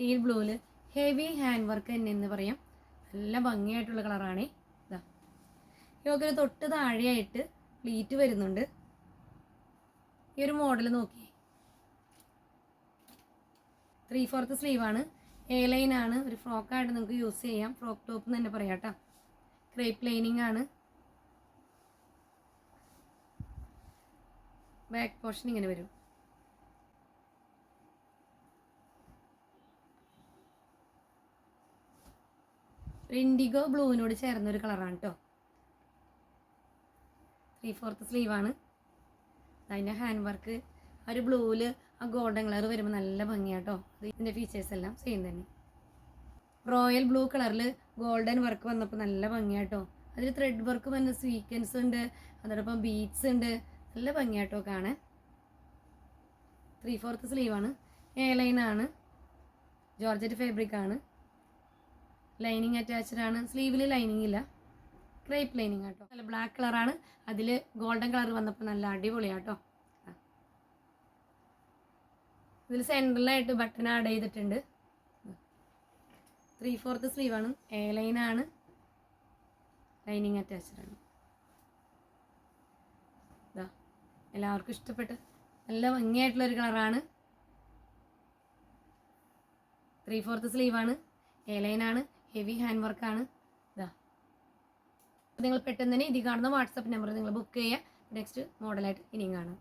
Teal ബ്ലൂവിൽ heavy hand work തന്നെ എന്ന് പറയാം. നല്ല ഭംഗിയായിട്ടുള്ള കളറാണേ. ഇതാ യോക്കിന് തൊട്ട് താഴെയായിട്ട് പ്ലീറ്റ് വരുന്നുണ്ട്. ഈ ഒരു മോഡൽ നോക്കിയേ, 3/4 സ്ലീവാണ്, എ ലൈനാണ്. ഒരു ഫ്രോക്കായിട്ട് നമുക്ക് യൂസ് ചെയ്യാം, ഫ്രോക്ക് ടോപ്പ് എന്ന് തന്നെ പറയാം കേട്ടോ. ക്രേപ്പ് ലൈനിങ് ആണ്. ബാക്ക് പോർഷൻ ഇങ്ങനെ വരും. ഇൻഡിഗോ ബ്ലൂവിനോട് ചേർന്നൊരു കളറാണ് കേട്ടോ. 3/4 സ്ലീവാണ്. അതിൻ്റെ ഹാൻഡ് വർക്ക് ആ ഒരു ബ്ലൂവിൽ ആ ഗോൾഡൻ കളർ വരുമ്പോൾ നല്ല ഭംഗിയാട്ടോ. ഇതിൻ്റെ ഫീച്ചേഴ്സ് എല്ലാം സെയിം തന്നെ. റോയൽ ബ്ലൂ കളറിൽ ഗോൾഡൻ വർക്ക് വന്നപ്പോൾ നല്ല ഭംഗിയാട്ടോ. അതിൽ ത്രെഡ് വർക്ക് വന്ന സ്വീക്വൻസ് ഉണ്ട്, അതോടൊപ്പം ബീഡ്സ് ഉണ്ട്. നല്ല ഭംഗിയാട്ടോ കാണാൻ. 3/4 സ്ലീവാണ്, എ ലൈനാണ്, ജോർജറ്റ് ഫാബ്രിക് ആണ്. ലൈനിങ് അറ്റാച്ച്ഡ് ആണ്. സ്ലീവിൽ ലൈനിങ് ഇല്ല, ക്രേപ്പ് ലൈനിങ് ആട്ടോ. നല്ല ബ്ലാക്ക് കളറാണ്, അതിൽ ഗോൾഡൻ കളർ വന്നപ്പോൾ നല്ല അടിപൊളിയാട്ടോ. ഇതിൽ സെൻട്രലായിട്ട് ബട്ടൺ ആഡ് ചെയ്തിട്ടുണ്ട്. 3/4 സ്ലീവാണ്, എ ലൈനാണ്, ലൈനിങ് അറ്റാച്ച്ഡ് ആണ്. ഇതാ എല്ലാവർക്കും ഇഷ്ടപ്പെട്ട് നല്ല ഭംഗിയായിട്ടുള്ളൊരു കളറാണ്. 3/4 സ്ലീവാണ്, എ ലൈനാണ്, ഹെവി ഹാൻഡ് വർക്കാണ്. ഇതാ നിങ്ങൾ പെട്ടെന്ന് തന്നെ ഇതിൽ കാണുന്ന വാട്സപ്പ് നമ്പർ നിങ്ങൾ ബുക്ക് ചെയ്യുക. നെക്സ്റ്റ് മോഡലായിട്ട് ഇനിയും കാണാം.